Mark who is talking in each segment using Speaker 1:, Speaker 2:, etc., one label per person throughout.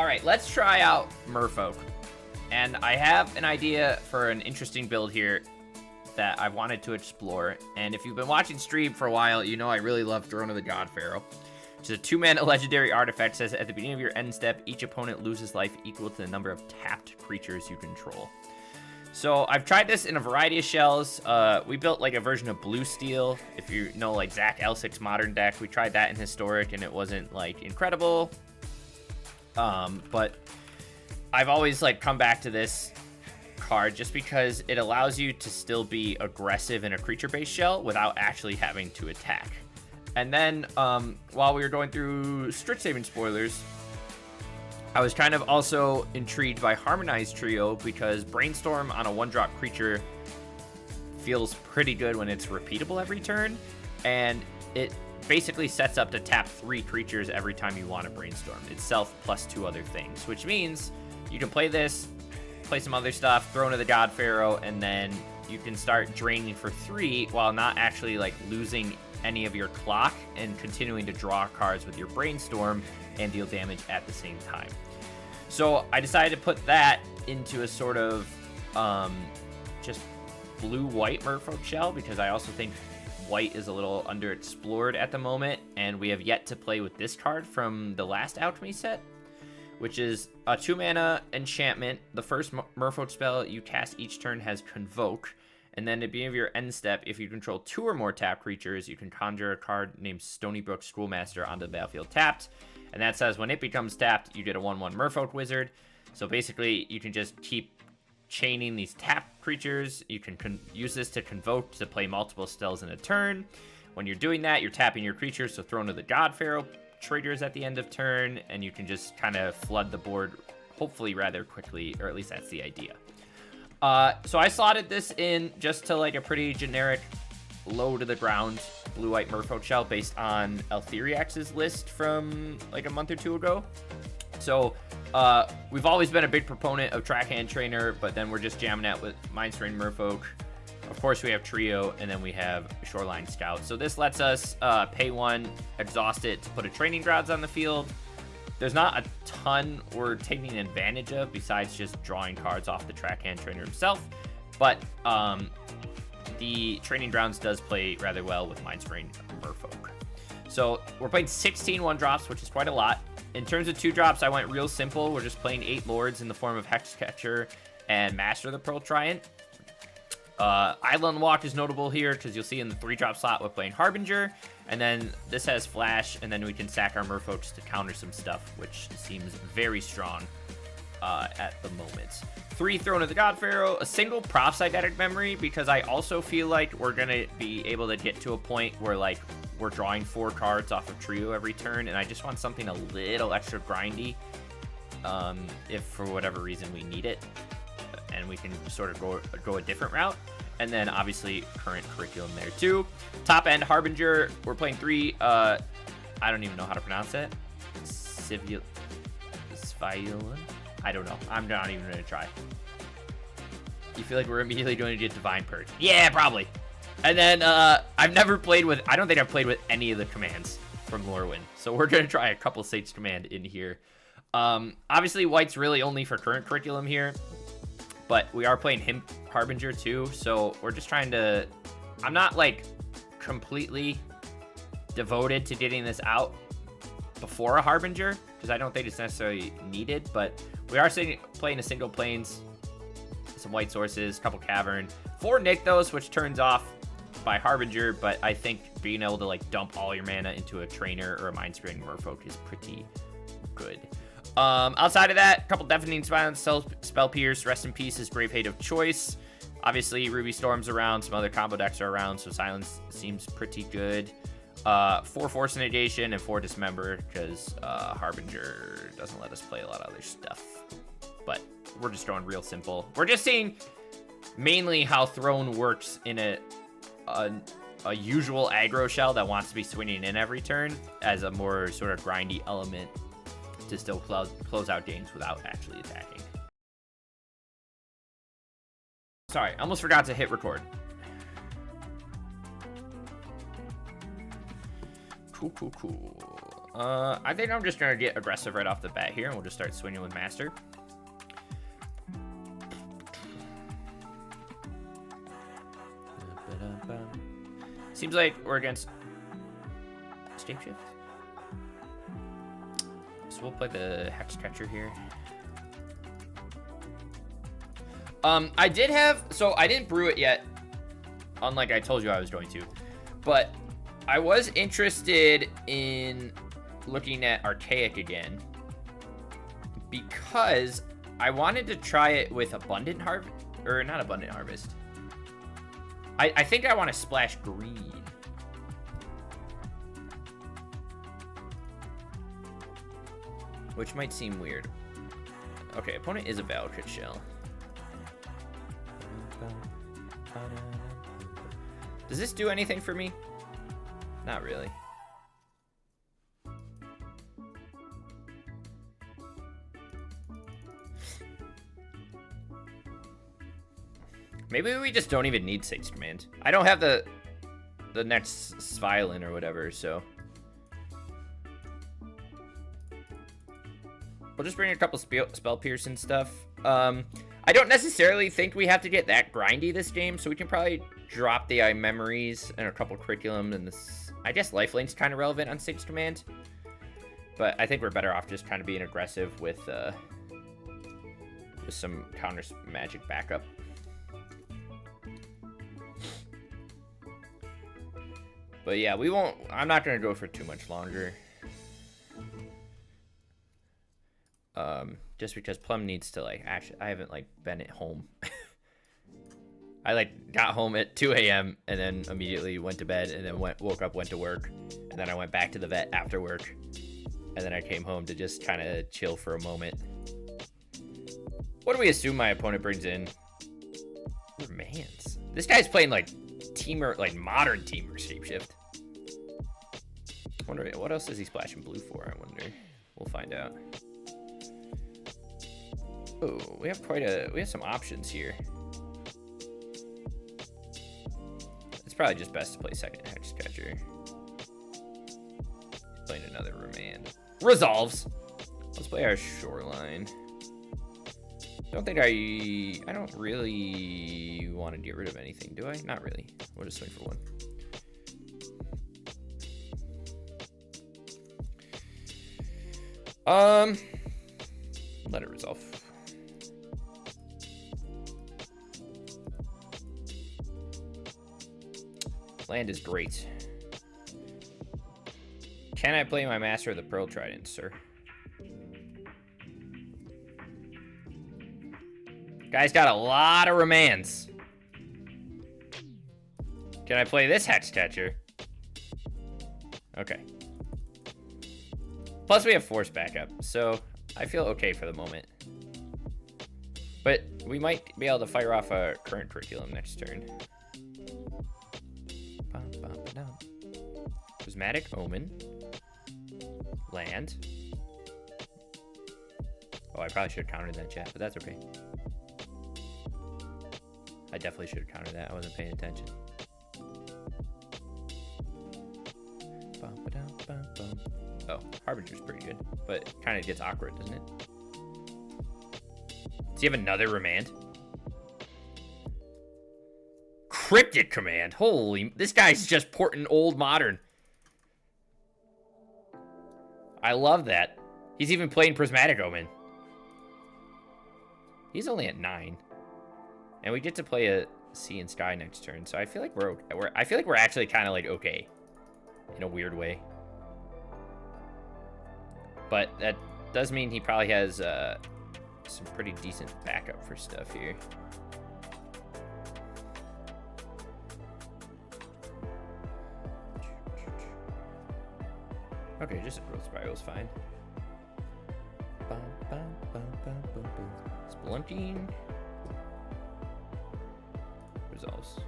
Speaker 1: Alright, let's try out Merfolk. And I have an idea for an interesting build here that I wanted to explore. And if you've been watching stream for a while, you know I really love Throne of the God Pharaoh. Which is a 2-mana legendary artifact. Says at the beginning of your end step, each opponent loses life equal to the number of tapped creatures you control. So I've tried this in a variety of shells. We built like a version of Blue Steel. If you know like Zach L6 Modern deck, we tried that in Historic and it wasn't like incredible. But I've always like come back to this card just because it allows you to still be aggressive in a creature-based shell without actually having to attack. And then while we were going through Strixhaven spoilers, I was kind of also intrigued by Harmonized Trio because Brainstorm on a 1-drop creature feels pretty good when it's repeatable every turn, and it basically sets up to tap 3 creatures every time you want to Brainstorm. Itself plus 2 other things, which means you can play this, play some other stuff, Throne of the God Pharaoh, and then you can start draining for 3 while not actually like losing any of your clock and continuing to draw cards with your Brainstorm and deal damage at the same time. So I decided to put that into a sort of just blue-white Merfolk shell because I also think white is a little underexplored at the moment, and we have yet to play with this card from the last Alchemy set, which is a 2-mana enchantment. The first Merfolk spell you cast each turn has Convoke, and then at the beginning of your end step, if you control 2 or more tapped creatures, you can conjure a card named Stonybrook Schoolmaster onto the battlefield tapped. And that says when it becomes tapped, you get a 1/1 Merfolk Wizard. So basically, you can just keep chaining these tapped creatures. You can use this to convoke to play multiple spells in a turn. When you're doing that, you're tapping your creatures, so Throne of the God Pharaoh triggers at the end of turn, and you can just kind of flood the board, hopefully rather quickly, or at least that's the idea. So I slotted this in just to like a pretty generic low to the ground blue-white Merfolk shell based on Eltheriax's list from like a month or 2 ago. So we've always been a big proponent of Trackhand Trainer, but then we're just jamming out with Mindstrain Merfolk. Of course, we have Trio, and then we have Shoreline Scout. So this lets us pay 1, exhaust it to put a Training Grounds on the field. There's not a ton we're taking advantage of besides just drawing cards off the Trackhand Trainer himself, but the Training Grounds does play rather well with Mindstrain Merfolk. So we're playing 16 1-drops, which is quite a lot. In terms of 2-drops, I went real simple. We're just playing 8 Lords in the form of Hexcatcher and Master of the Pearl Triant. Island Walk is notable here because you'll see in the 3-drop slot we're playing Harbinger, and then this has Flash, and then we can sack our Merfolks to counter some stuff, which seems very strong at the moment. 3 Throne of the God Pharaoh, a single Prophecytic Memory, because I also feel like we're going to be able to get to a point where like we're drawing 4 cards off of Trio every turn, and I just want something a little extra grindy if for whatever reason we need it, and we can sort of go a different route. And then obviously current curriculum there too. Top end Harbinger, we're playing 3, I don't even know how to pronounce it. Sviolin? I don't know. I'm not even going to try. You feel like we're immediately going to get Divine Purge? Yeah, probably. And then I've never played with, I don't think I've played with any of the commands from Lorwyn. So we're going to try a couple Sage Command in here. Obviously, white's really only for current curriculum here. But we are playing him Harbinger too. So we're just trying to, I'm not like completely devoted to getting this out before a Harbinger, because I don't think it's necessarily needed, but we are playing a single Plains, some white sources, couple Cavern, 4 Nykthos, which turns off by Harbinger, but I think being able to like dump all your mana into a Trainer or a Mindstrain Merfolk is pretty good. Outside of that, a couple Deafening Silence, Spell Pierce, Rest in Peace is Brave Hate of choice. Obviously, Ruby Storm's around, some other combo decks are around, so Silence seems pretty good. 4 Force Negation and 4 Dismember, because Harbinger doesn't let us play a lot of other stuff. But we're just going real simple. We're just seeing mainly how Throne works in a usual aggro shell that wants to be swinging in every turn as a more sort of grindy element to still close out games without actually attacking. Sorry, I almost forgot to hit record. Cool. I think I'm just gonna get aggressive right off the bat here, and we'll just start swinging with Master. Seems like we're against Shapeshift. So we'll play the Hex Catcher here. I did have, so I didn't brew it yet, unlike I told you I was going to, but I was interested in looking at Archaic again because I wanted to try it with Abundant Harvest, or not Abundant Harvest. I think I want to splash green. Which might seem weird. Okay, opponent is a Valakut Shell. Does this do anything for me? Not really. Maybe we just don't even need Sage's Command. I don't have the next Sviolin or whatever, so we'll just bring a couple spell pierce and stuff. I don't necessarily think we have to get that grindy this game, so we can probably drop the Eye Memories and a couple curriculum, and this, I guess Lifeline's kind of relevant on Sage's Command, but I think we're better off just kind of being aggressive with some counter magic backup. But yeah, we won't, I'm not going to go for too much longer. Just because Plum needs to, like, actually, I haven't, like, been at home. I, like, got home at 2 a.m. and then immediately went to bed and then woke up, went to work. And then I went back to the vet after work. And then I came home to just kind of chill for a moment. What do we assume my opponent brings in? Romance. This guy's playing, like, Teamer, like, modern Teamer Shapeshift. I wonder, what else is he splashing blue for, I wonder? We'll find out. Oh, we have some options here. It's probably just best to play second Hex Catcher. Playing another Remand. Resolves! Let's play our Shoreline. I don't really want to get rid of anything, do I? Not really. We'll just swing for one. Let it resolve. Land is great. Can I play my Master of the Pearl Trident, sir? Guy's got a lot of Remands. Can I play this Hex Catcher? Okay. Plus we have Force backup, so I feel okay for the moment. But we might be able to fire off a current curriculum next turn. Prismatic Omen. Land. Oh, I probably should have countered that, chat, but that's okay. I definitely should have countered that. I wasn't paying attention. Oh, Harbinger's pretty good, but it kind of gets awkward, doesn't it? Does he have another Remand? Cryptic Command. Holy, this guy's just porting old modern. I love that. He's even playing Prismatic Omen. He's only at 9. And we get to play a Sea and Sky next turn, so I feel like I feel like we're actually kind of like okay. In a weird way. But that does mean he probably has some pretty decent backup for stuff here. Okay, just a growth spiral is fine. Splunking. Resolves.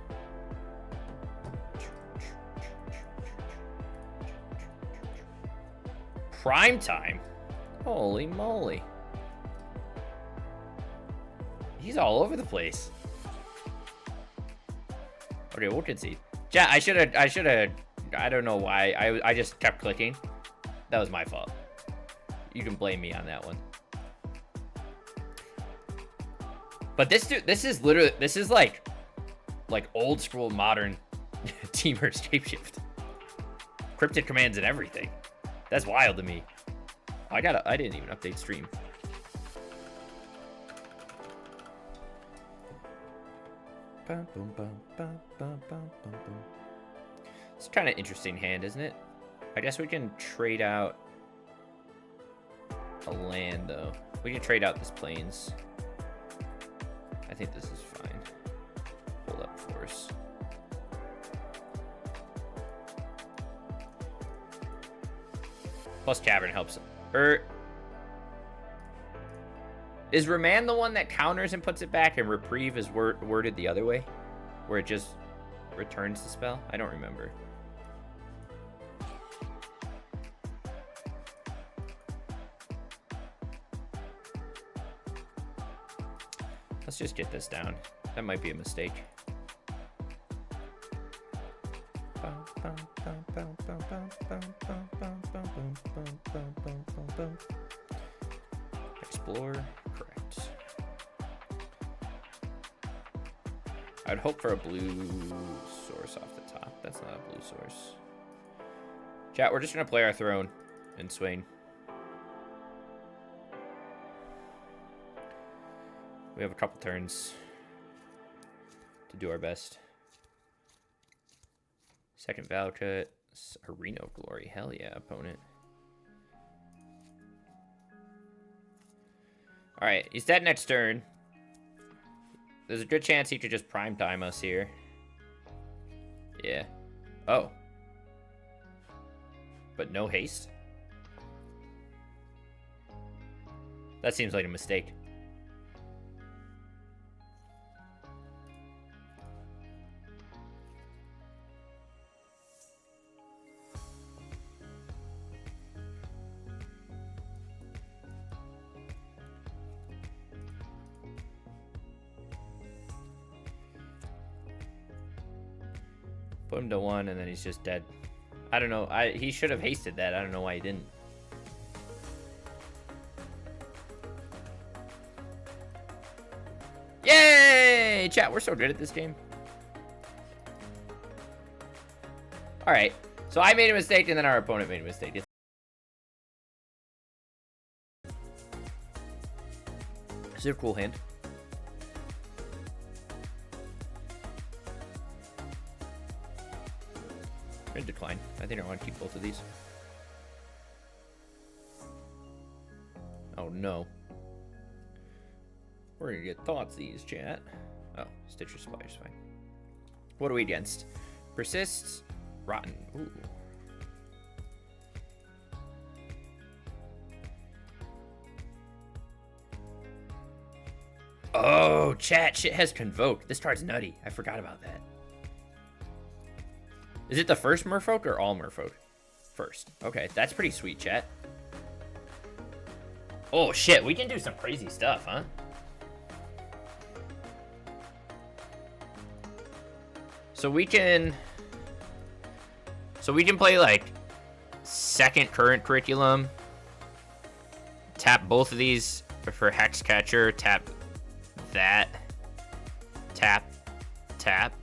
Speaker 1: Prime time? Holy moly. He's all over the place. Okay, we'll concede. Yeah, I should have, I don't know why. I just kept clicking. That was my fault. You can blame me on that one. But this dude, this is like old school modern Teamers shapeshift. Cryptid commands and everything. That's wild to me. I didn't even update stream. It's kind of interesting hand, isn't it? I guess we can trade out a land, though. We can trade out this plains. I think this is fine. Hold up force. Plus Cavern helps. Is Remand the one that counters and puts it back, and Reprieve is worded the other way? Where it just returns the spell? I don't remember. Let's just get this down. That might be a mistake. Explore, correct. I'd hope for a blue source off the top. That's not a blue source. Chat, we're just gonna play our throne and Swain. We have a couple turns to do our best. Second Valcut, Arena of Glory. Hell yeah, opponent. Alright, he's dead next turn. There's a good chance he could just prime time us here. Yeah. Oh. But no haste? That seems like a mistake. Put him to 1 and then he's just dead. I don't know. He should have hasted that. I don't know why he didn't. Yay! Chat, we're so good at this game. Alright. So I made a mistake and then our opponent made a mistake. Is it a cool hand? I'm gonna decline. I think I want to keep both of these. Oh no. We're gonna get Thoughtseize, chat. Oh, Stitcher Spider's fine. What are we against? Persists, Rotten. Ooh. Oh, chat, shit has Convoke. This card's nutty. I forgot about that. Is it the first Merfolk or all Merfolk? First. Okay, that's pretty sweet, chat. Oh, shit, we can do some crazy stuff, huh? So we can play, like, second current curriculum. Tap both of these for Hexcatcher. Tap that. Tap. Tap.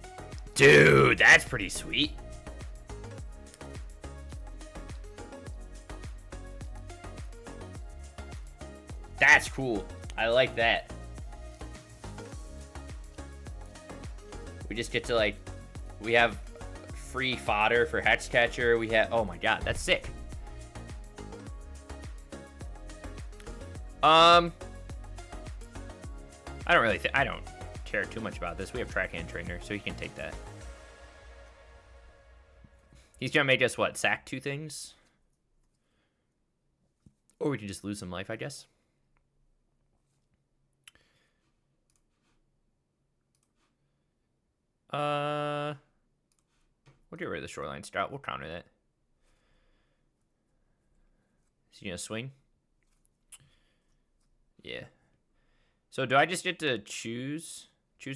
Speaker 1: Dude, that's pretty sweet. That's cool. I like that. We just get to, like, we have free fodder for Hexcatcher. We have, oh my god, that's sick. I don't care too much about this. We have Track Hand Trainer, so he can take that. He's gonna make us, what, sack 2 things? Or we can just lose some life, I guess. We'll get rid of the Shoreline Scout. We'll counter that. Is he gonna swing? Yeah. So do I just get to choose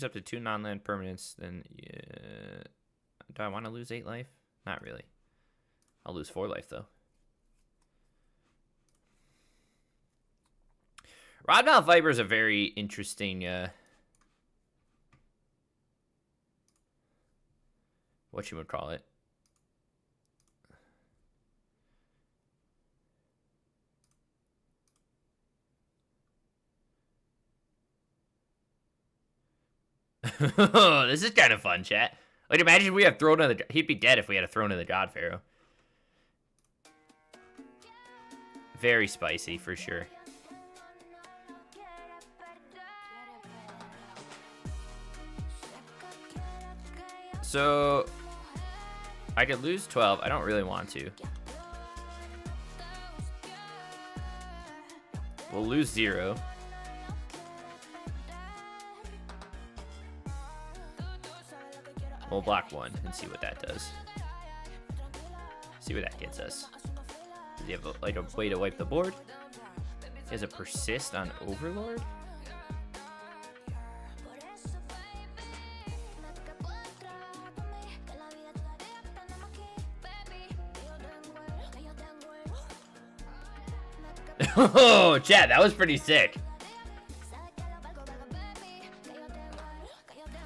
Speaker 1: up to 2 non-land permanents? Then yeah. Do I want to lose 8 life? Not really. I'll lose 4 life though. Rodmouth Viper is a very interesting, what you would call it. This is kind of fun, chat. Like, imagine if we had Throne of the... He'd be dead if we had a Throne of the God Pharaoh. Very spicy, for sure. So... I could lose 12. I don't really want to. We'll lose 0. We'll block 1 and see what that does. See what that gets us. Does he have like a way to wipe the board? He has a persist on Overlord? Oh, chat, that was pretty sick.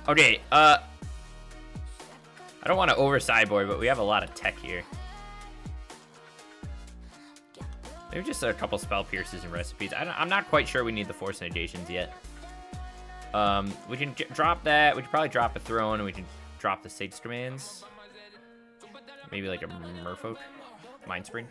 Speaker 1: Okay, I don't want to over sideboard, but we have a lot of tech here. Maybe just a couple spell pierces and recipes. I'm not quite sure we need the force negations yet. We can drop that. We can probably drop a throne, and we can drop the Sage commands. Maybe like a Merfolk, Mind Spring.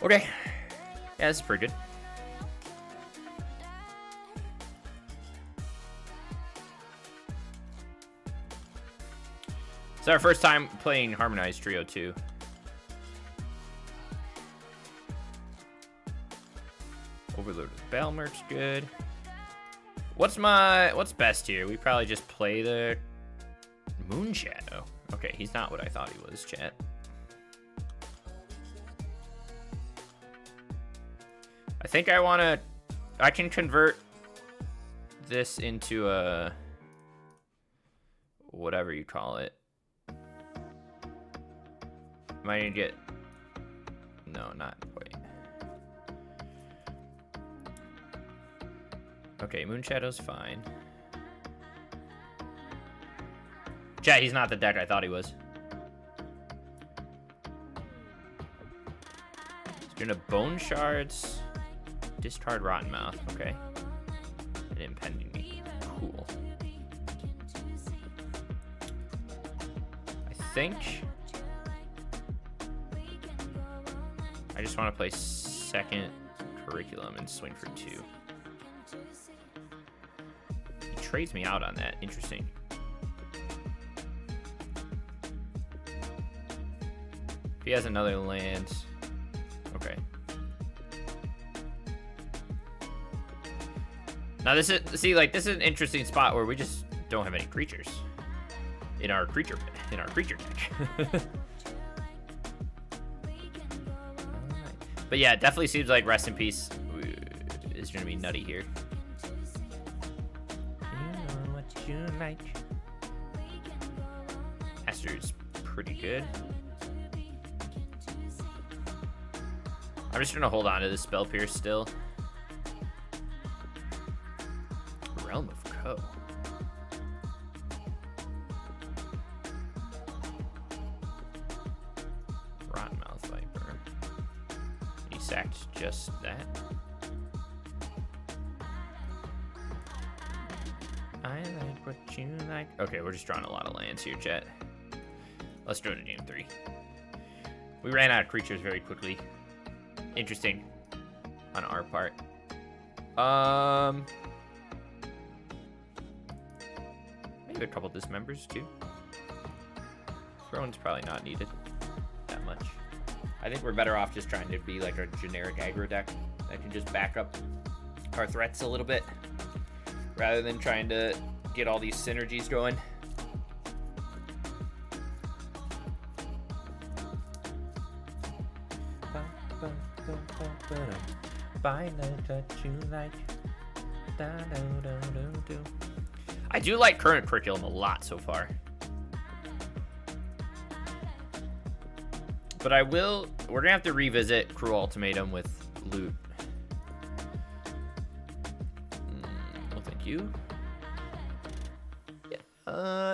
Speaker 1: Okay. Yeah, this is pretty good. It's our first time playing Harmonized Trio 2. Overloaded Balmerk's good. What's best here? We probably just play the Moon Shadow. Okay, he's not what I thought he was, chat. I think I can convert this into a, whatever you call it. Am I gonna get, no, not quite. Okay, Moon Shadow's fine. Chat, he's not the deck I thought he was. He's gonna Bone Shards, discard Rotten Mouth, okay. And Impending Me, cool. I think I just want to play second Curriculum and swing for 2. He trades me out on that, interesting. If he has another land, okay. Now this is, see, like, this is an interesting spot where we just don't have any creatures in our creature deck. But yeah, it definitely seems like Rest in Peace is gonna be nutty here. You know what you like. Master's pretty good. I'm just gonna hold on to this Spell Pierce still. Realm of Co. Rottenmouth Viper. He sacked just that. I like what you like. Okay, we're just drawing a lot of lands here, chat. Let's go to game 3. We ran out of creatures very quickly. Interesting on our part. Maybe a couple dismembers too. Throne's probably not needed that much. I think we're better off just trying to be like a generic aggro deck that can just back up our threats a little bit rather than trying to get all these synergies going. Find that you like. I do like current curriculum a lot so far. But we're gonna have to revisit Cruel Ultimatum with loot. No, thank you.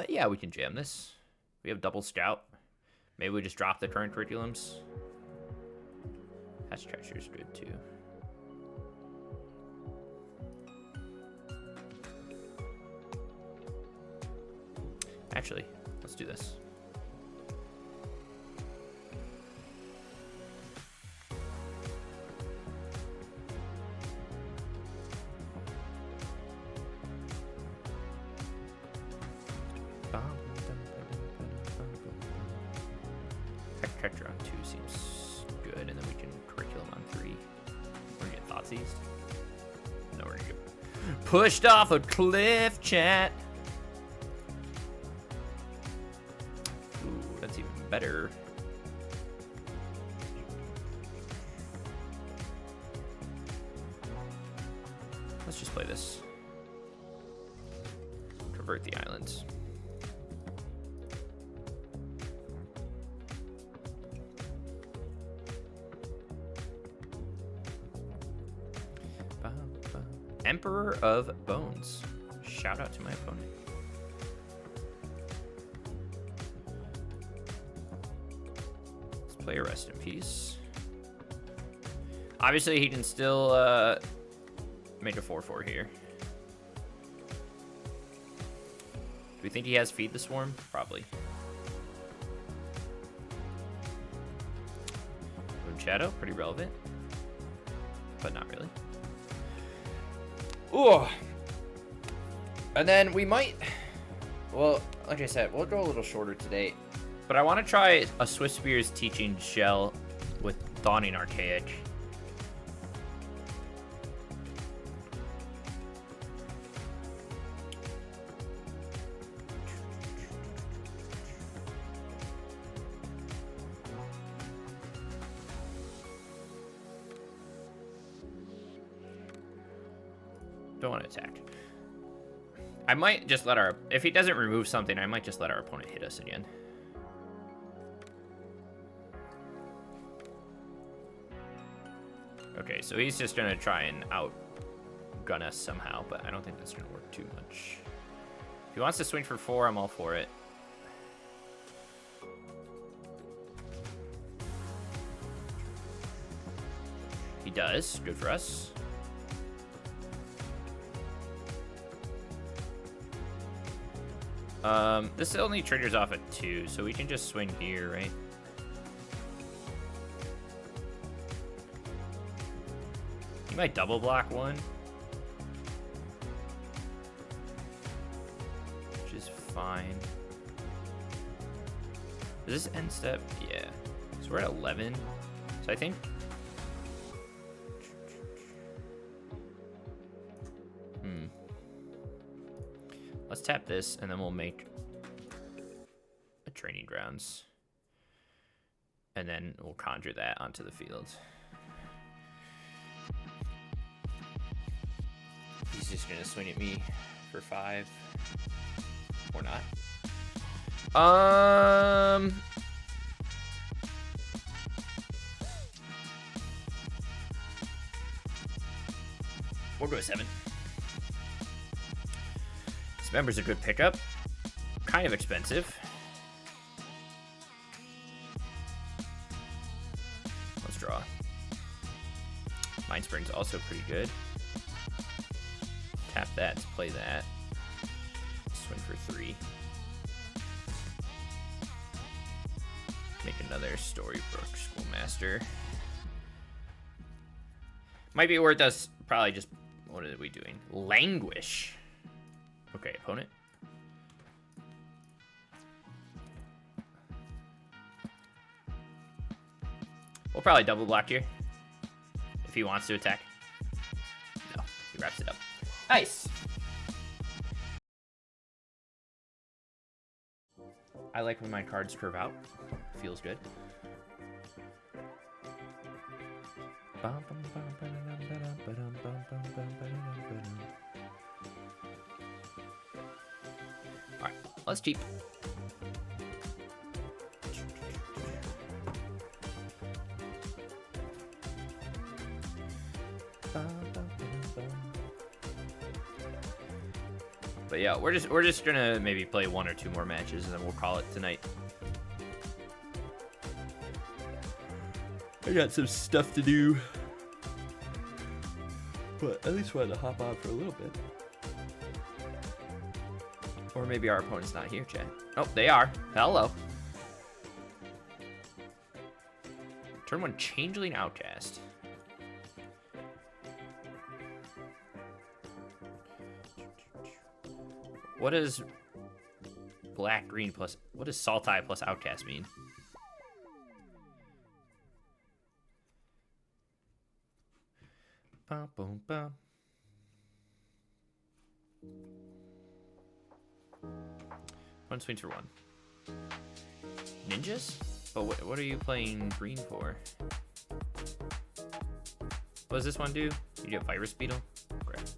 Speaker 1: Yeah, we can jam this. We have double scout. Maybe we just drop the current curriculums. Hatch treasure's good too. Actually, let's do this. Character on 2 seems good, and then we can curriculum on 3. We're gonna get thought seized. No, we're gonna get pushed off a cliff, chat. Ooh, that's even better. Let's just play this. Convert the islands. Emperor of Bones. Shout out to my opponent. Let's play a Rest in Peace. Obviously, he can still make a 4/4 here. Do we think he has Feed the Swarm? Probably. Moon Shadow, pretty relevant, but not really. Ooh. And then we might, well, like I said, we'll go a little shorter today, but I want to try a Swift Spear's Teaching Shell with Dawning Archaic. Don't want to attack. I might just let if he doesn't remove something, I might just let our opponent hit us again. Okay, so he's just gonna try and outgun us somehow, but I don't think that's gonna work too much. If he wants to swing for 4, I'm all for it. He does, good for us. This only triggers off at 2, so we can just swing here, right? He might double block 1. Which is fine. Is this end step? Yeah. So we're at 11. So I think... Let's tap this, and then we'll make a training grounds. And then we'll conjure that onto the field. He's just gonna swing at me for 5. Or not. We'll go 7. Dismember's a good pickup. Kind of expensive. Let's draw. Mind Spring's also pretty good. Tap that to play that. Swing for 3. Make another Storybook Schoolmaster. Might be worth us probably just... What are we doing? Languish. Okay, opponent. We'll probably double block here. If he wants to attack. No, he wraps it up. Nice! I like when my cards curve out. Feels good. Alright, let's cheap. But yeah, we're just gonna maybe play 1 or 2 more matches and then we'll call it tonight. I got some stuff to do, but at least wanted to hop on for a little bit. Or maybe our opponent's not here, chat. Oh, they are. Hello. Turn 1 Changeling Outcast. What does black green plus, what does Saltai plus Outcast mean? Bum, bum, bum. One swings for 1. Ninjas? But what are you playing green for? What does this one do? You get Virus Beetle? Great.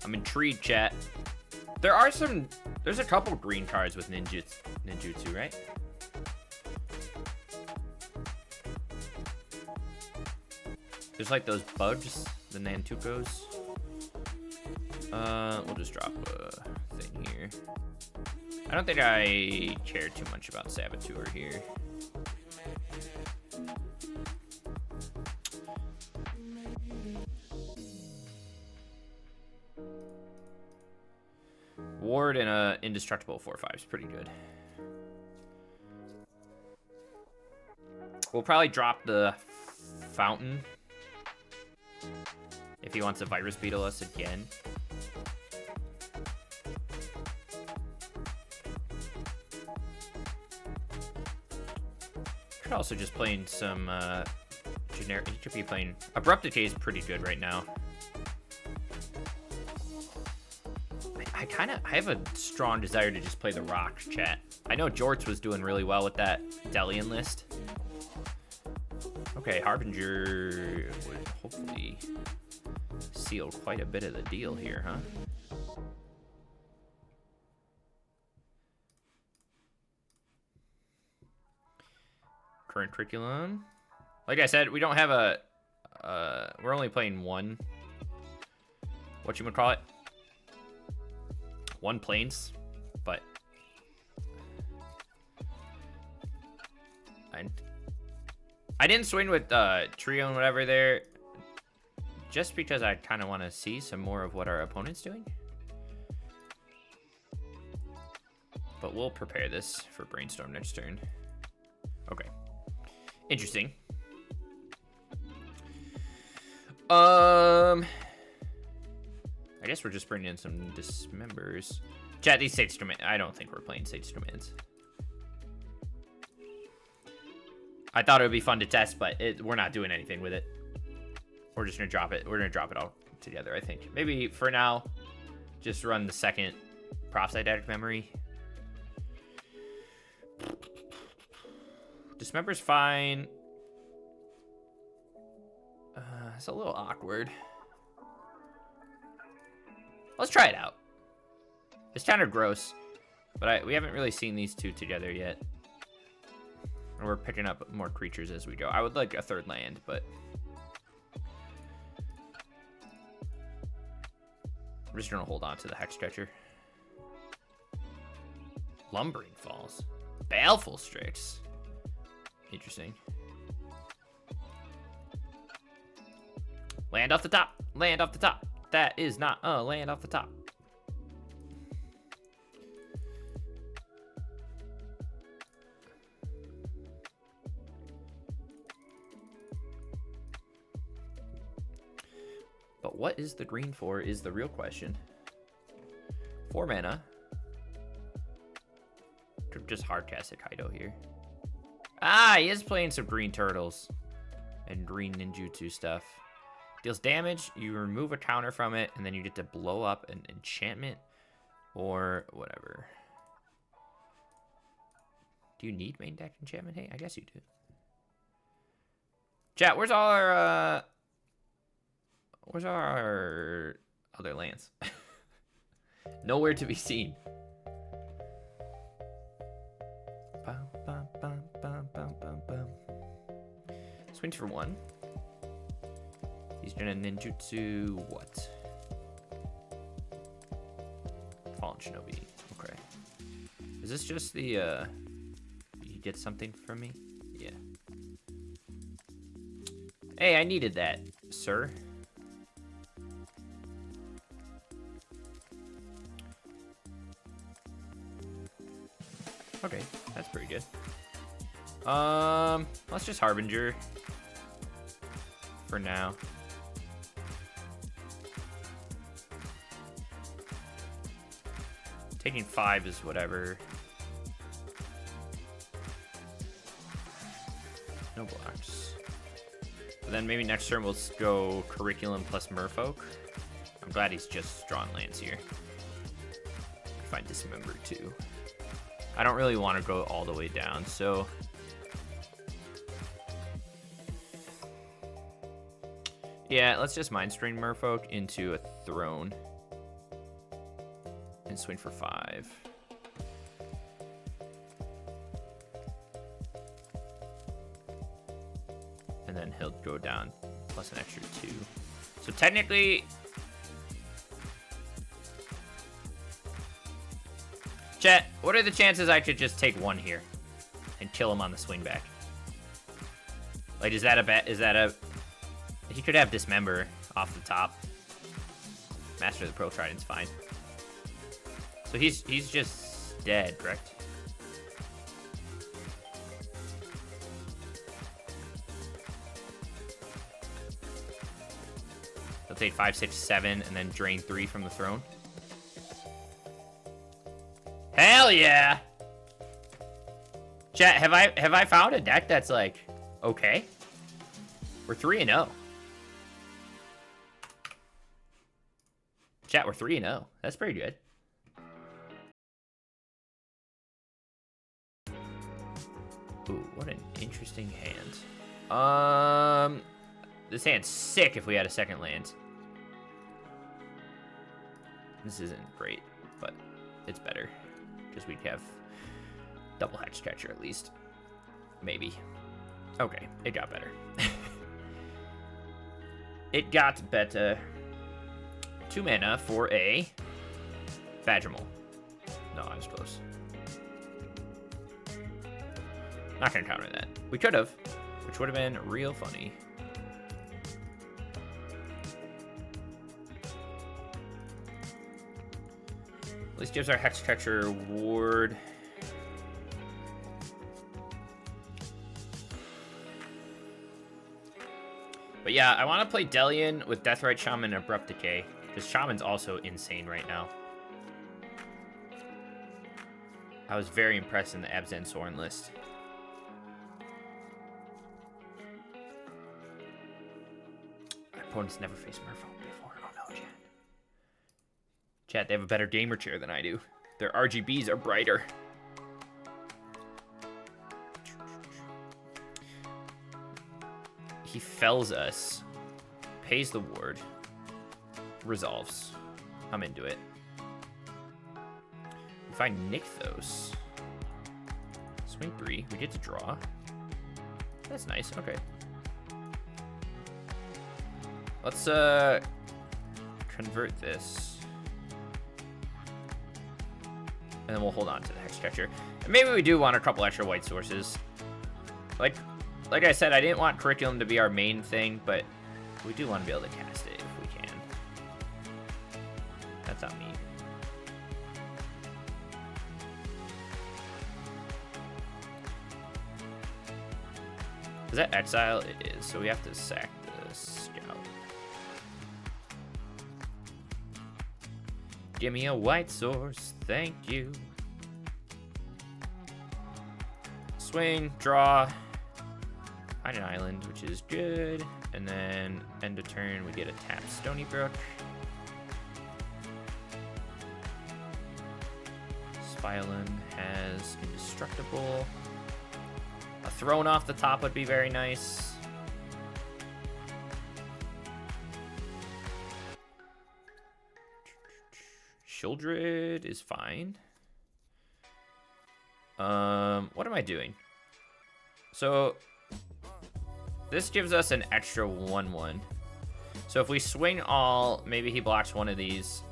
Speaker 1: I'm intrigued, chat. There's a couple green cards with ninjutsu, right? There's like those bugs, the Nantukos. We'll just drop a thing here. I don't think I care too much about Saboteur here. Ward and a indestructible 4/5 is pretty good. We'll probably drop the fountain if he wants to Virus Beetle us again. Could also just playing some generic. He could be playing Abrupt Decay is pretty good right now. I have a strong desire to just play the rocks, chat. I know Jorts was doing really well with that Delian list. Okay, Harbinger would hopefully seal quite a bit of the deal here, huh? Current curriculum. Like I said, we don't have a... we're only playing 1... whatchamacallit? 1 planes, but... I didn't swing with trio and whatever there, just because I kind of want to see some more of what our opponent's doing. But we'll prepare this for Brainstorm next turn. Okay. Interesting. I guess we're just bringing in some dismembers. Chat, these Sage Commands. I don't think we're playing Sage Commands. I thought it would be fun to test, but we're not doing anything with it. We're just gonna drop it. We're gonna drop it all together, I think. Maybe for now, just run the second Prophetic Memory. Dismember's fine. It's a little awkward. Let's try it out. It's kind of gross, but we haven't really seen these two together yet. And we're picking up more creatures as we go. I would like a 3rd land, but I'm just gonna hold on to the Hex Stretcher. Lumbering Falls. Baleful Strix. Interesting. Land off the top. Land off the top. That is not a land off the top. But what is the green for is the real question. 4 mana. Could just hardcast a Kaido here. Ah, he is playing some green turtles and green ninjutsu stuff. Deals damage, you remove a counter from it, and then you get to blow up an enchantment or whatever. Do you need main deck enchantment? Hey, I guess you do. Chat, where's our other lands? Nowhere to be seen. Swings for 1. He's gonna ninjutsu what? Fallen Shinobi. Okay. Is this just the you get something from me? Yeah. Hey, I needed that, sir. Okay, that's pretty good. Let's just Harbinger for now. Taking 5 is whatever. No blocks. But then maybe next turn we'll go Curriculum plus Merfolk. I'm glad he's just drawn lands here. If I dismember too. I don't really want to go all the way down, so yeah, let's just Mind Strain Merfolk into a Throne and swing for 5. And then he'll go down plus an extra 2. So technically, chat, what are the chances I could just take 1 here and kill him on the swing back? Like, is that a bet? Is that a... He could have Dismember off the top. Master of the Pro Trident's fine. So he's just dead, correct? He'll take 5, 6, 7, and then drain 3 from the throne. Hell yeah! Chat, have I found a deck that's like okay? We're 3-0. Chat, we're 3-0. That's pretty good. Ooh, what an interesting hand. This hand's sick if we had a second land. This isn't great, but it's better. Because we'd have double Hatch Catcher at least. Maybe. Okay, it got better. It got better. 2 mana for a Badgermole. No, I was close. Not gonna counter that. We could have, which would have been real funny. At least gives our Hex Catcher ward. But yeah, I want to play Delian with Deathrite Shaman and Abrupt Decay, because Shaman's also insane right now. I was very impressed in the Abzan Sorin list. My opponents never faced Merfolk before. Oh no, Chad. Chad, they have a better gamer chair than I do. Their RGBs are brighter. He fells us, pays the ward, resolves. I'm into it. If I Nykthos, swing 3, we get to draw. That's nice, okay. Let's convert this. And then we'll hold on to the Hex Catcher. And maybe we do want a couple extra white sources. Like I said, I didn't want Curriculum to be our main thing, but we do want to be able to cast it if we can. That's on me. Is that Exile? It is, so we have to sack the Scout. Give me a white source, thank you. Swing, draw. Find an island, which is good. And then end of turn, we get a tapped Stony Brook. Spyland has Indestructible. A Throne off the top would be very nice. Shieldred is fine. What am I doing? So this gives us an extra 1/1. So if we swing all, maybe he blocks one of these.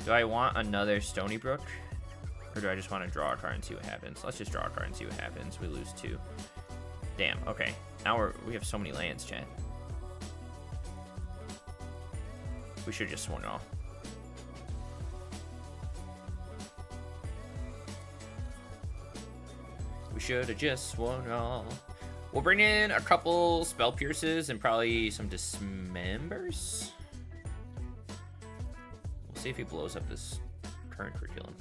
Speaker 1: Do I want another Stony Brook? Or do I just want to draw a card and see what happens? Let's just draw a card and see what happens. We lose 2. Damn, okay. Now we have so many lands, chat. We should just swing off. We should have just swung all. We'll bring in a couple Spell Pierces and probably some Dismembers. We'll see if he blows up this current curriculum.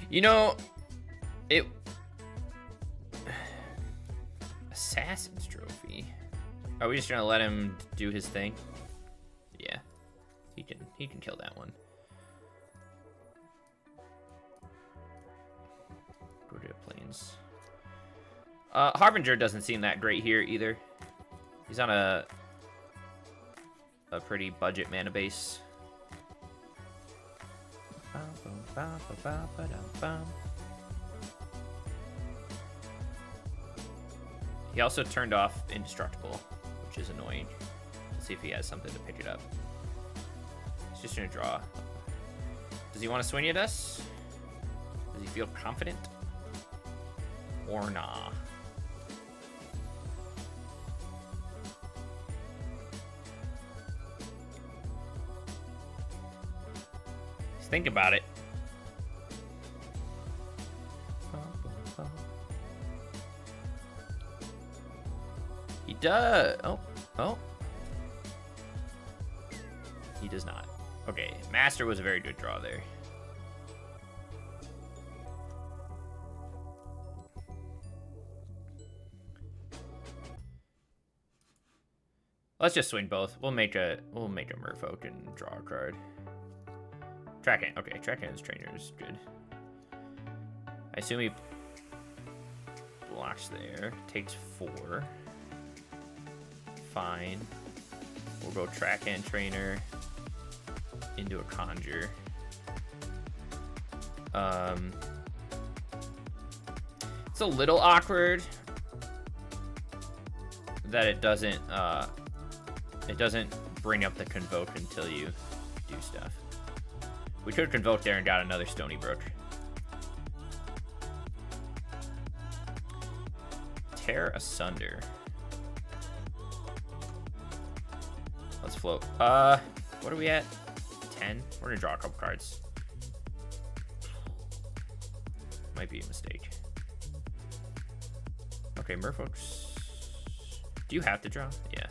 Speaker 1: You know, Assassin's Trophy. Are we just gonna let him do his thing? Yeah, he can kill that one. Go to Plains. Harbinger doesn't seem that great here either. He's on a pretty budget mana base. He also turned off Indestructible, which is annoying. Let's see if he has something to pick it up. He's just gonna draw. Does he want to swing at us? Does he feel confident? Or nah? Think about it. He does. Oh. He does not. Okay, Master was a very good draw there. Let's just swing both. We'll make a Merfolk and draw a card. Tracking. Okay, Tracking Trainer is good. I assume he blocks there. Takes 4. Fine. We'll go Tracking Trainer into a Conjure. It's a little awkward that it doesn't bring up the Convoke until you do stuff. We could Convoke there and got another Stony Brook. Tear Asunder. Let's float. What are we at? 10? We're gonna draw a couple cards. Might be a mistake. Okay, Merfolk's. Do you have to draw? Yeah.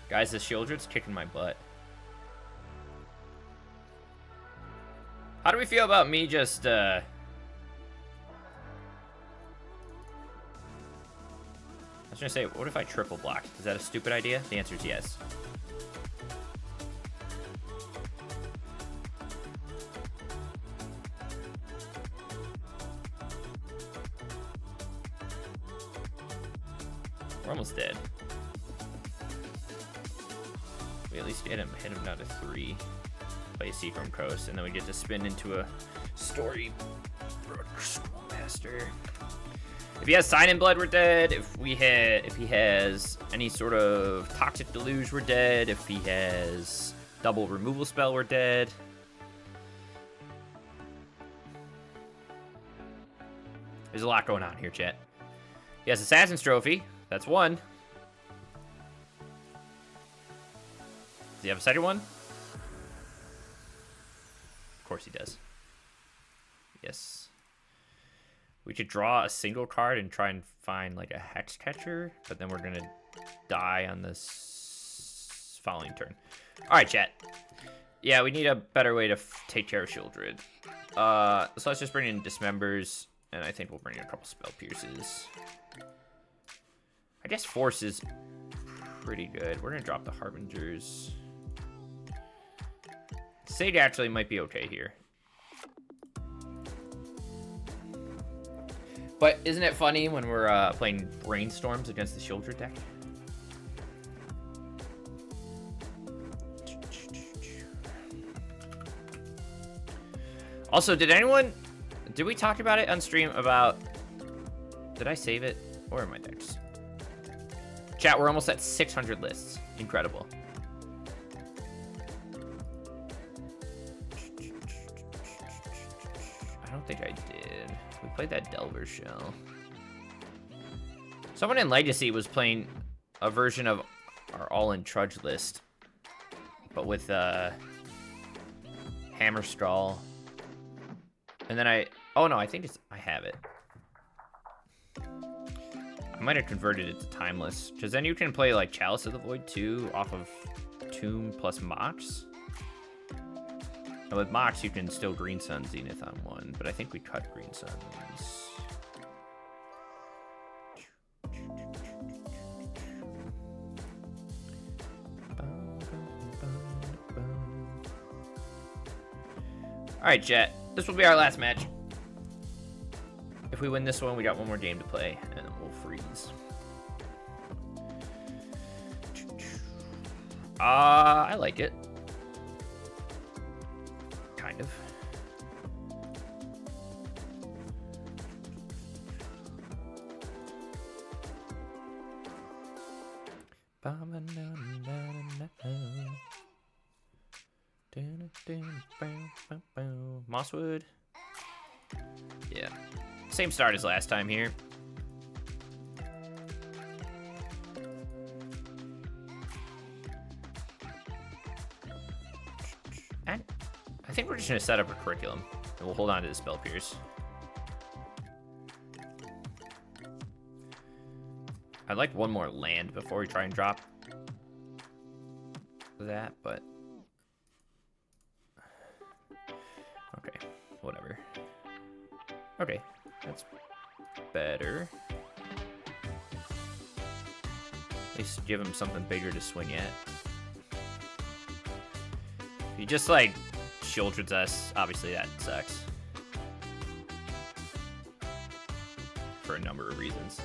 Speaker 1: Guys, the Shieldred's kicking my butt. How do we feel about me just, I was gonna say, what if I triple block? Is that a stupid idea? The answer is yes. We're almost dead. We at least hit him down to 3. Play Seachrome Coast, and then we get to spin into a Story Schoolmaster. If he has Sign in Blood, we're dead. If he has any sort of Toxic Deluge, we're dead. If he has double removal spell, we're dead. There's a lot going on here, chat. He has Assassin's Trophy. That's 1. Does he have a second one? Of course he does. Yes. We could draw a single card and try and find like a hex catcher, but then we're gonna die on this following turn. All right, chat. Yeah, we need a better way to take care of Shieldred. So let's just bring in Dismembers, and I think we'll bring in a couple Spell Pierces. I guess Force is pretty good. We're gonna drop the Harbingers. Sage actually might be okay here. But isn't it funny when we're playing Brainstorms against the Shieldred deck? Also, did we talk about it on stream about, did I save it? Where are my decks? Chat, we're almost at 600 lists. Incredible. I don't think I did. We played that Delver Shell. Someone in Legacy was playing a version of our All-In Trudge list, but with Hammer Skull. And then oh no, I think I have it. I might have converted it to Timeless, because then you can play like Chalice of the Void too, off of Tomb plus Mox. And with Mox, you can still Green Sun Zenith on one, but I think we cut Green Suns. All right, Jet. This will be our last match. If we win this one, we got one more game to play, and then we'll freeze. I like it. Kind of. Mosswood. Yeah. Same start as last time here. And I think we're just going to set up a curriculum, and we'll hold on to the Spell Pierce. I'd like one more land before we try and drop that, but okay, whatever. Okay, that's better. At least give him something bigger to swing at. If he just like Shieldred's us, obviously that sucks. For a number of reasons.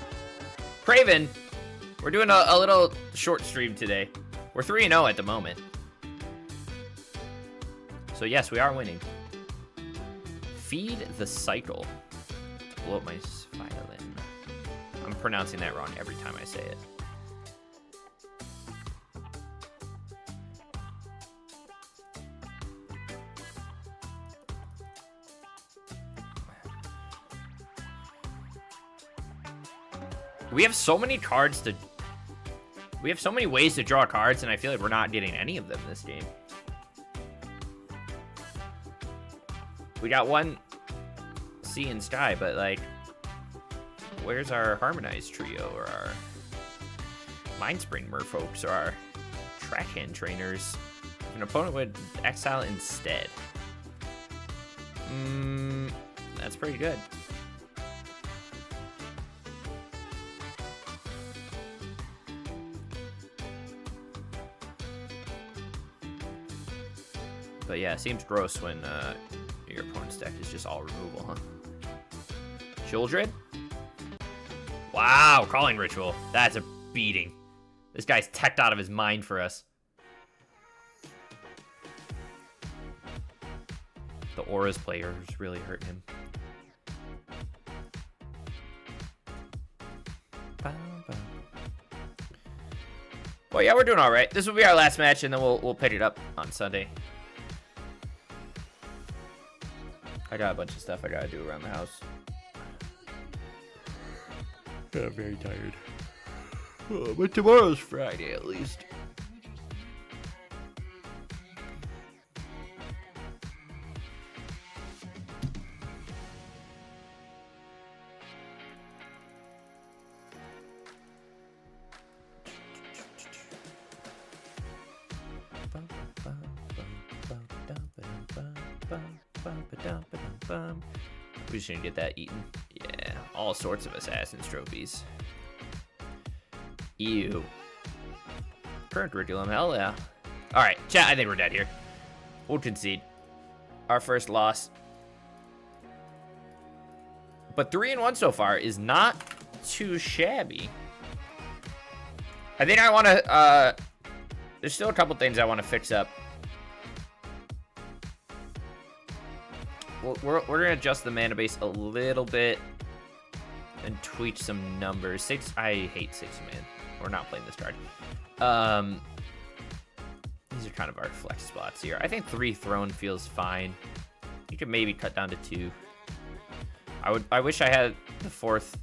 Speaker 1: Craven, we're doing a little short stream today. We're 3-0 at the moment. So yes, we are winning. Feed the Cycle. Blow up my violin. I'm pronouncing that wrong every time I say it. We have so many cards to... We have so many ways to draw cards, and I feel like we're not getting any of them this game. We got one Sea and Sky, but like, where's our Harmonized Trio, or our Mindspring Merfolks, or our Trackhand Trainers? An opponent would exile instead. That's pretty good. But yeah, it seems gross when your opponent's deck is just all removal, huh? Shieldred? Wow, Calling Ritual. That's a beating. This guy's teched out of his mind for us. The Auras player is really hurting him. Well, yeah, we're doing all right. This will be our last match, and then we'll pick it up on Sunday. I got a bunch of stuff I gotta do around the house. I'm very tired. Oh, but tomorrow's Friday, at least. We just gonna get that eaten. Yeah, all sorts of assassin's trophies. Ew. Current curriculum, hell yeah. All right, chat, I think we're dead here. We'll concede. Our first loss. But 3-1 so far is not too shabby. I think I want to, there's still a couple things I want to fix up. We're going to adjust the mana base a little bit and tweak some numbers. I hate 6-man. We're not playing this card. These are kind of our flex spots here. I think 3 throne feels fine. You could maybe cut down to 2. I wish I had the 4th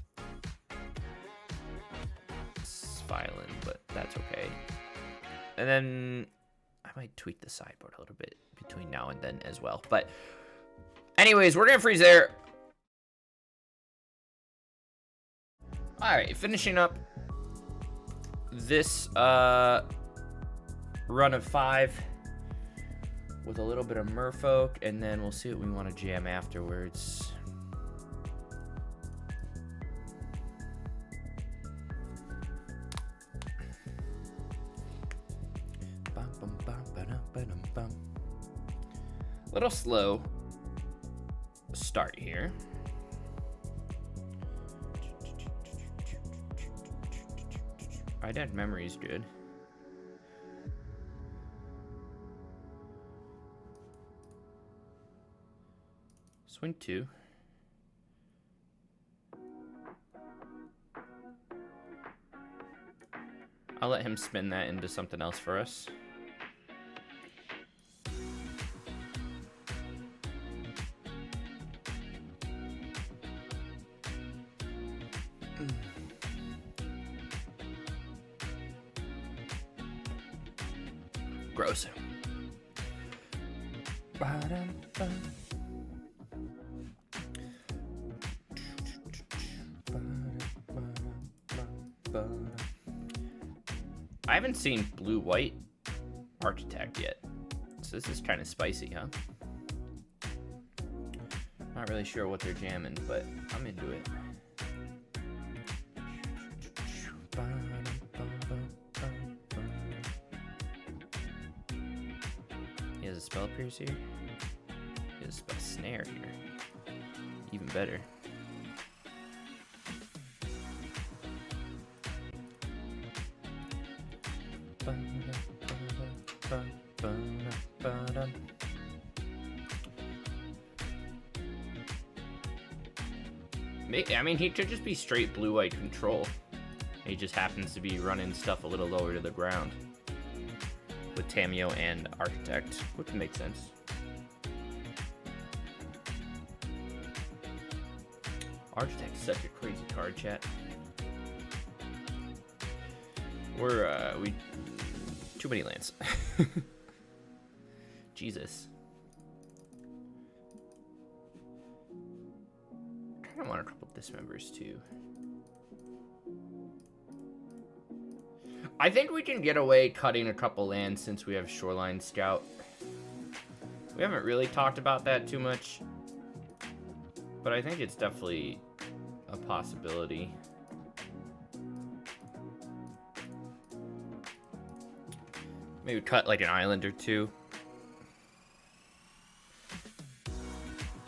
Speaker 1: violin, but that's okay. And then I might tweak the sideboard a little bit between now and then as well. But anyways, we're gonna freeze there. All right, finishing up this run of 5 with a little bit of Merfolk, and then we'll see what we want to jam afterwards. Little slow start here. Identity memory is good. Swing 2. I'll let him spin that into something else for us. Gross. I haven't seen blue-white architect yet, so this is kind of spicy, huh? Not really sure what they're jamming, but I'm into it. He has a spell pierce here. He has a spell snare here. Even better. I mean, he could just be straight blue-white control. He just happens to be running stuff a little lower to the ground with Tameo and Architect, which makes sense. Architect's such a crazy card, chat. We too many lands. Jesus. I kind of want a couple dismembers too. I think we can get away cutting a couple lands since we have Shoreline Scout. We haven't really talked about that too much, but I think it's definitely a possibility. Maybe cut like an island or two.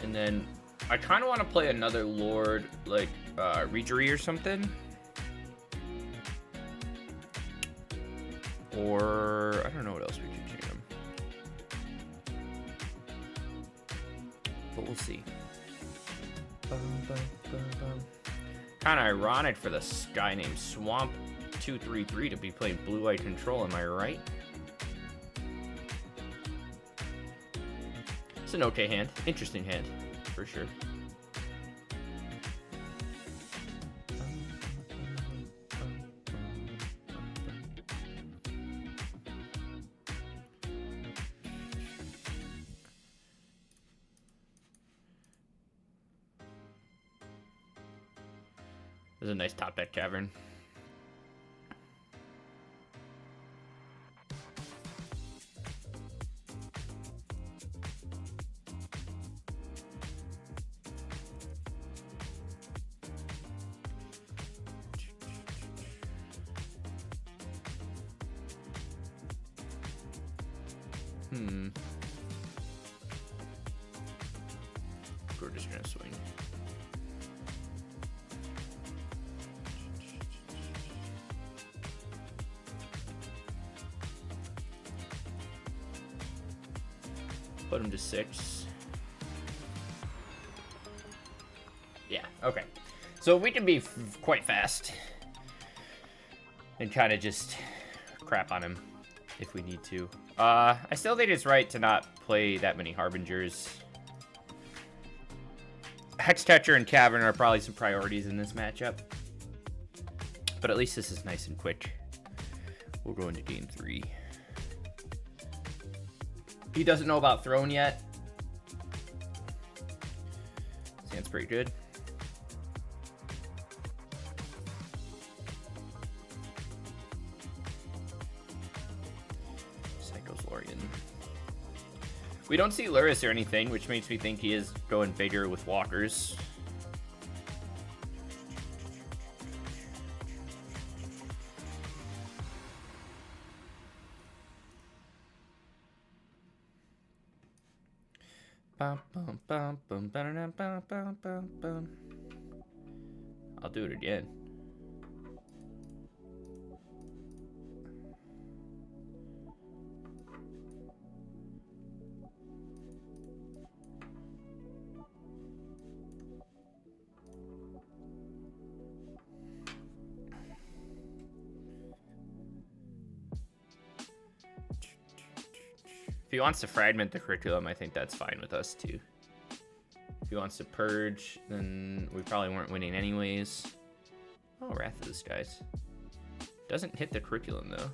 Speaker 1: And then I kind of want to play another Lord, like Regery or something. Or I don't know what else we could jam. But we'll see. Kind of ironic for this guy named Swamp 233 to be playing blue-white control, am I right? It's an okay hand. Interesting hand, for sure. There's a nice top deck cavern. We're just gonna swing. Put him to 6. Yeah, okay. So we can be quite fast. And kind of just crap on him if we need to. I still think it's right to not play that many Harbingers. Hexcatcher and Cavern are probably some priorities in this matchup. But at least this is nice and quick. We'll go into game 3. He doesn't know about Throne yet. Sounds pretty good. We don't see Luris or anything, which makes me think he is going bigger with walkers. I'll do it again. If he wants to fragment the curriculum, I think that's fine with us too. If he wants to purge, then we probably weren't winning anyways. Oh, Wrath of the Skies. Doesn't hit the curriculum though,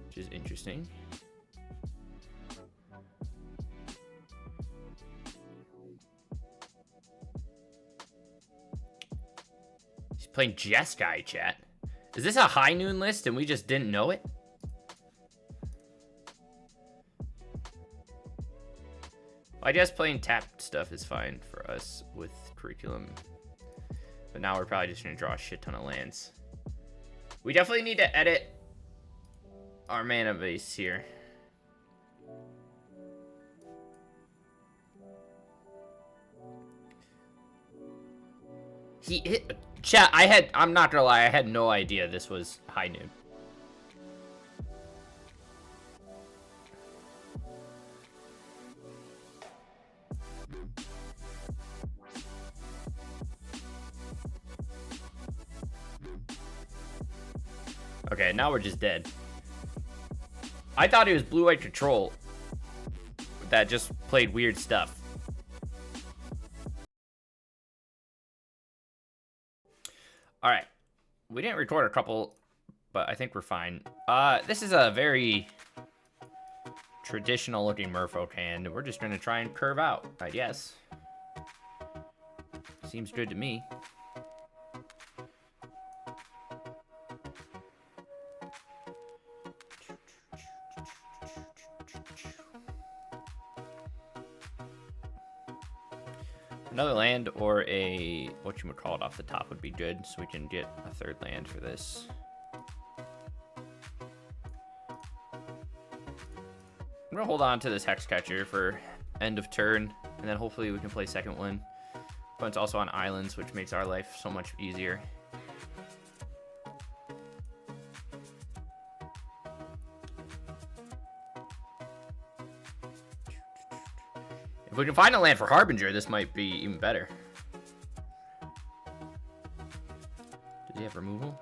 Speaker 1: which is interesting. He's playing Jeskai, chat. Is this a high noon list and we just didn't know it? I guess playing tapped stuff is fine for us with curriculum. But now we're probably just going to draw a shit ton of lands. We definitely need to edit our mana base here. He hit... Chat, I'm not going to lie, I had no idea this was high noon. Okay, now we're just dead. I thought it was blue-white control that just played weird stuff. All right, we didn't record a couple, but I think we're fine. This is a very traditional-looking Merfolk hand. We're just gonna try and curve out, I guess. Seems good to me. Another land or a whatchamacallit off the top would be good, so we can get a third land for this. I'm gonna hold on to this Hexcatcher for end of turn, and then hopefully we can play second one. But it's also on islands, which makes our life so much easier. If we can find a land for Harbinger, this might be even better. Does he have removal?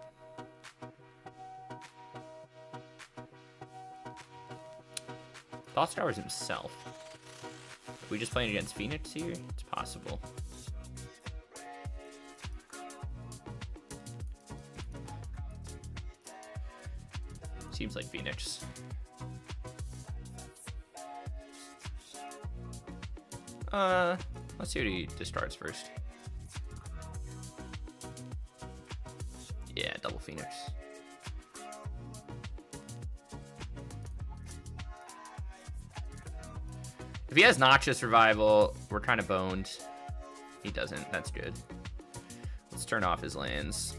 Speaker 1: Thoughtscour's himself. Are we just playing against Phoenix here? It's possible. Seems like Phoenix. Let's see what he discards first. Yeah, double Phoenix. If he has Noxious Revival, we're kind of boned. He doesn't, that's good. Let's turn off his lands.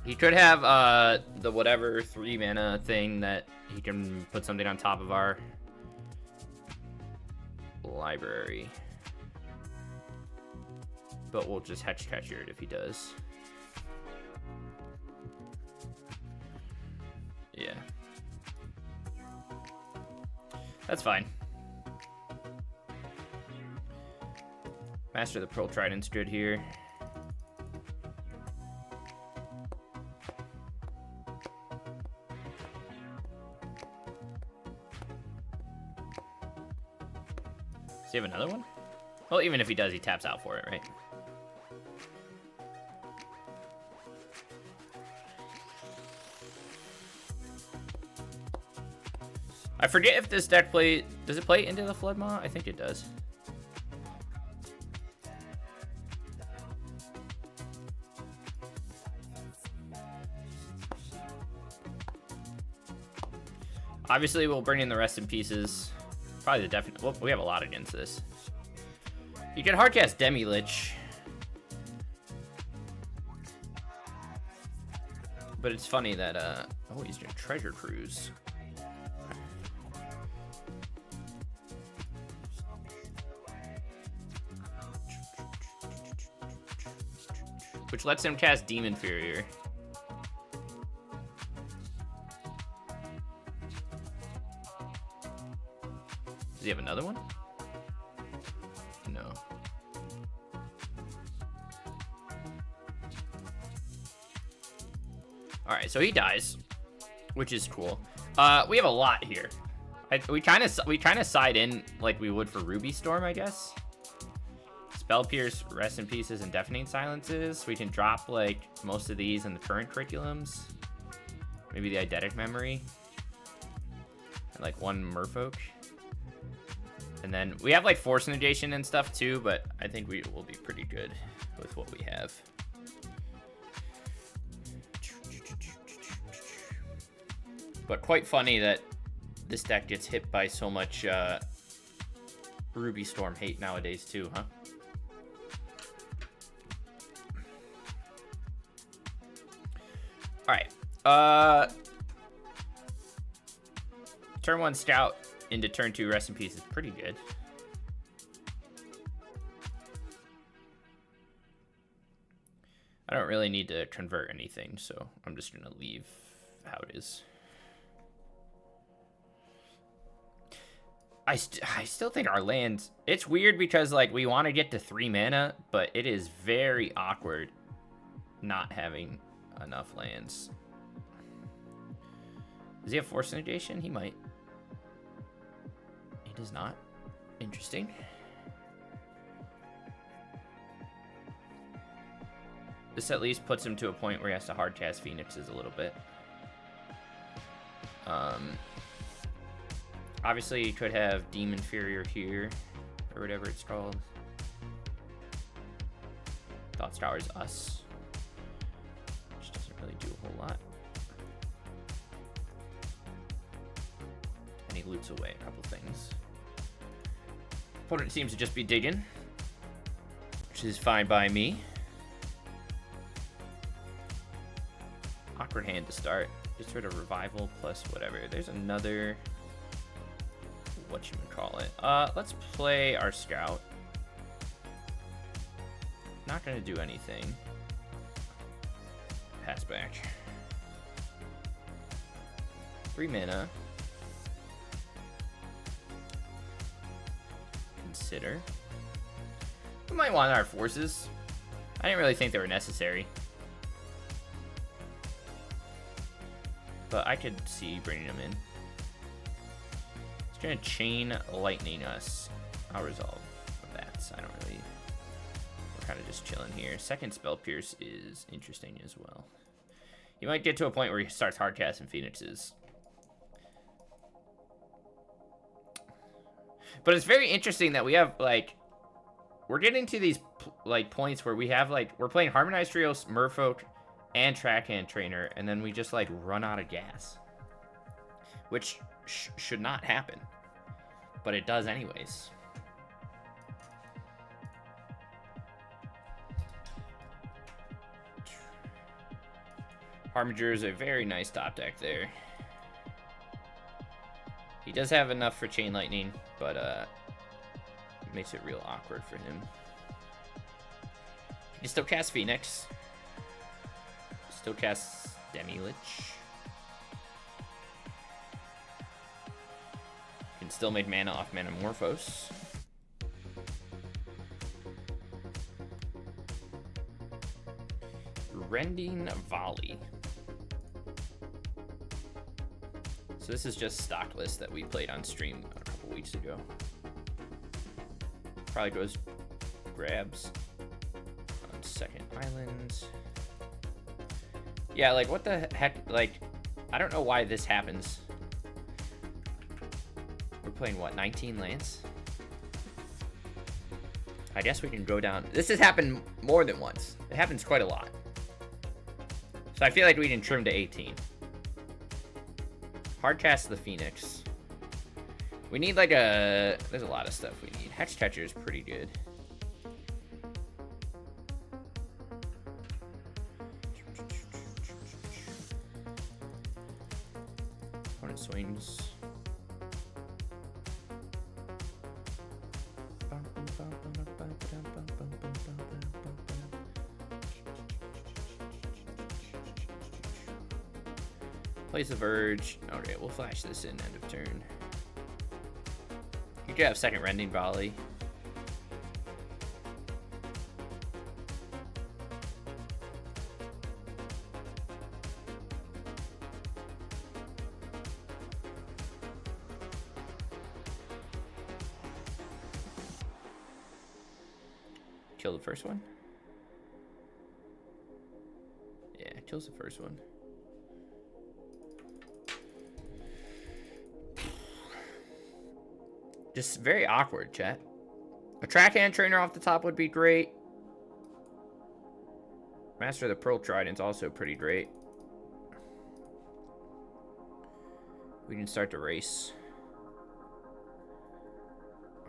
Speaker 1: He could have the whatever 3 mana thing that he can put something on top of our library. But we'll just Hatch Catcher it if he does. Yeah. That's fine. Master the Pearl Trident's good here. Does he have another one? Well, even if he does, he taps out for it, right? I forget if this deck does it play into the Flood Maw? I think it does. Obviously, we'll bring in the Rest in Pieces. Probably the definite. Well, we have a lot against this. You can hardcast Demi-Lich. But it's funny that, oh, he's doing Treasure Cruise. Which lets him cast Demon Furrier. Does he have another one? No. Alright, so he dies, which is cool. We have a lot here. We kind of side in like we would for Ruby Storm, I guess. Spell Pierce, Rest in Pieces, and Deafening Silences. We can drop like most of these in the current curriculums. Maybe the Eidetic Memory. And like one Merfolk. And then we have like Force Negation and stuff too, but I think we will be pretty good with what we have. But quite funny that this deck gets hit by so much Ruby Storm hate nowadays too, huh? Alright. Turn 1 Scout into turn 2 Rest in Peace is pretty good. I don't really need to convert anything, so I'm just gonna leave how it is. I still think our lands, it's weird because like we want to get to 3 mana, but it is very awkward not having enough lands. Does he have Force Negation? He might. He does not. Interesting. This at least puts him to a point where he has to hardcast Phoenixes a little bit. Obviously, you could have Demon Furrier here, or whatever it's called. Thought Scour's Us. Which doesn't really do a whole lot. And he loots away a couple things. Opponent seems to just be digging, which is fine by me. Awkward hand to start. Just sort of revival plus whatever. There's another... whatchamacallit. Let's play our Scout. Not gonna do anything. Pass back. 3 mana. Consider. We might want our forces. I didn't really think they were necessary. But I could see bringing them in. It's gonna Chain Lightning us. I'll resolve that. I don't really... We're kind of just chilling here. Second Spell Pierce is interesting as well. He might get to a point where he starts hardcasting Phoenixes. But it's very interesting that we have, like... We're getting to these, like, points where we have, like... We're playing Harmonized Trios, Merfolk, and Trackhand Trainer, and then we just, like, run out of gas. Which should not happen. But it does anyways. Harbinger is a very nice top deck there. He does have enough for Chain Lightning, but it makes it real awkward for him. He can still cast Phoenix. Still casts Demi-Lich. Can still make mana off Manamorphose. Rending Volley. So this is just stock list that we played on stream a couple weeks ago. Probably goes grabs on second island. Yeah, like what the heck? Like, I don't know why this happens. We're playing what, 19 lands? I guess we can go down. This has happened more than once. It happens quite a lot. So I feel like we can trim to 18. Hardcast the Phoenix. We need like a... There's a lot of stuff we need. Hex Catcher is pretty good. Opponent swings. Plays the Verge. Okay, we'll flash this in end of turn. You could have second Rending Volley. Kill the first one? Yeah, kills the first one. Just very awkward, chat. A track hand trainer off the top would be great. Master of the Pearl Trident's also pretty great. We can start the race.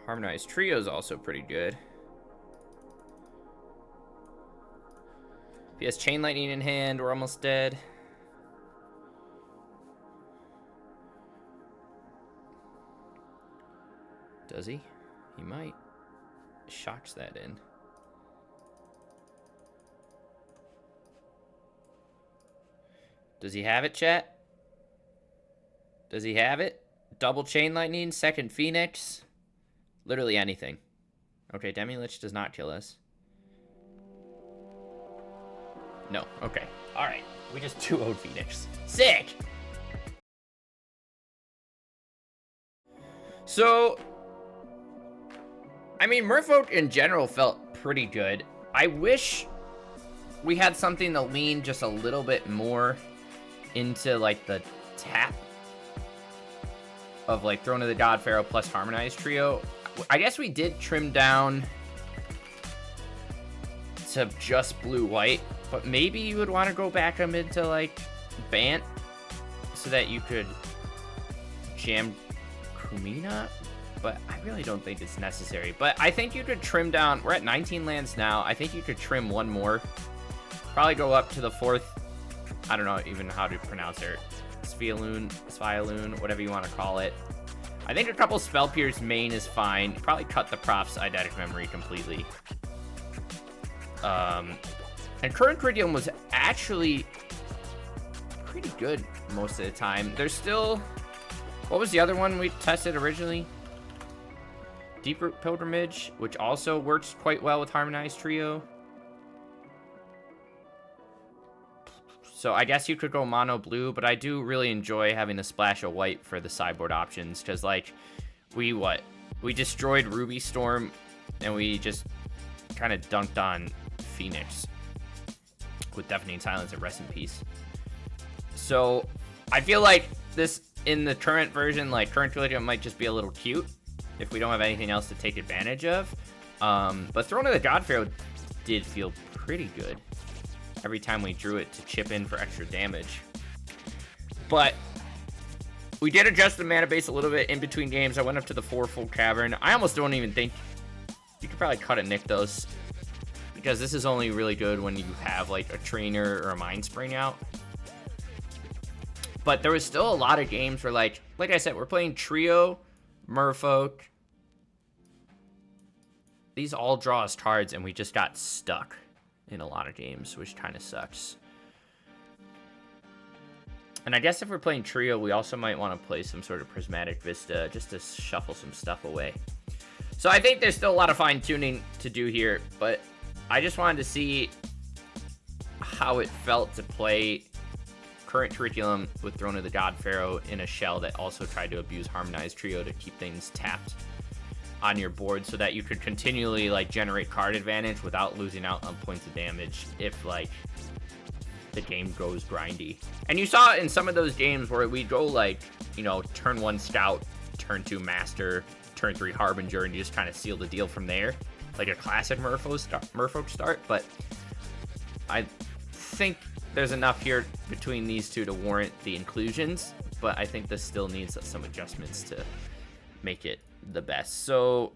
Speaker 1: Harmonized Trio is also pretty good. If he has Chain Lightning in hand, we're almost dead. Does he? He might. Shocks that in. Does he have it, chat? Does he have it? Double Chain Lightning, second Phoenix. Literally anything. Okay, Demi-Lich does not kill us. No, okay. Alright. We just 2-0'd Phoenix. Sick! So... I mean, Merfolk in general felt pretty good. I wish we had something to lean just a little bit more into, like, the tap of, like, Throne of the God Pharaoh plus Harmonized Trio. I guess we did trim down to just blue-white, but maybe you would want to go back them into, like, Bant so that you could jam Kumina. But I really don't think it's necessary. But I think you could trim down. We're at 19 lands now. I think you could trim one more. Probably go up to the fourth. I don't know even how to pronounce it. Svialoon, whatever you want to call it. I think a couple Spell Pierce main is fine. Probably cut the props Eidetic Memory completely. And Current Curriculum was actually pretty good most of the time. There's still... What was the other one we tested originally? Deep Root Pilgrimage, which also works quite well with Harmonized Trio. So I guess you could go mono blue, but I do really enjoy having the splash of white for the sideboard options, because, like, we destroyed Ruby Storm, and we just kind of dunked on Phoenix with Deafening Silence and Rest in Peace. So I feel like this, in the current version, like, Current Curriculum might just be a little cute if we don't have anything else to take advantage of. But Throne of the God Pharaoh did feel pretty good every time we drew it to chip in for extra damage. But we did adjust the mana base a little bit in between games. I went up to the 4-full Cavern. I almost don't even think... You could probably cut a Nykthos, because this is only really good when you have, like, a Trainer or a Mind Spring out. But there was still a lot of games where, like I said, we're playing Trio, Merfolk. These all draw us cards, and we just got stuck in a lot of games, which kind of sucks. And I guess if we're playing Trio, we also might want to play some sort of Prismatic Vista just to shuffle some stuff away. So I think there's still a lot of fine-tuning to do here, but I just wanted to see how it felt to play current curriculum with Throne of the God Pharaoh in a shell that also tried to abuse Harmonized Trio to keep things tapped on your board so that you could continually, like, generate card advantage without losing out on points of damage if, like, the game goes grindy. And you saw in some of those games where we go, like, you know, turn 1 Scout, turn 2 Master, turn 3 Harbinger, and you just kind of seal the deal from there, like a classic Merfolk start. But I think there's enough here between these two to warrant the inclusions, but I think this still needs some adjustments to make it the best. So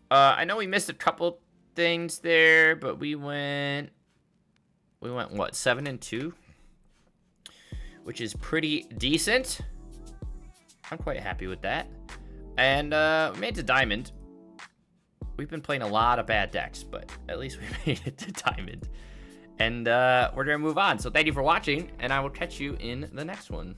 Speaker 1: I know we missed a couple things there, but we went what, 7-2, which is pretty decent. I'm quite happy with that. And we made it to Diamond. We've been playing a lot of bad decks, but at least we made it to Diamond. And we're gonna move on. So thank you for watching, and I will catch you in the next one.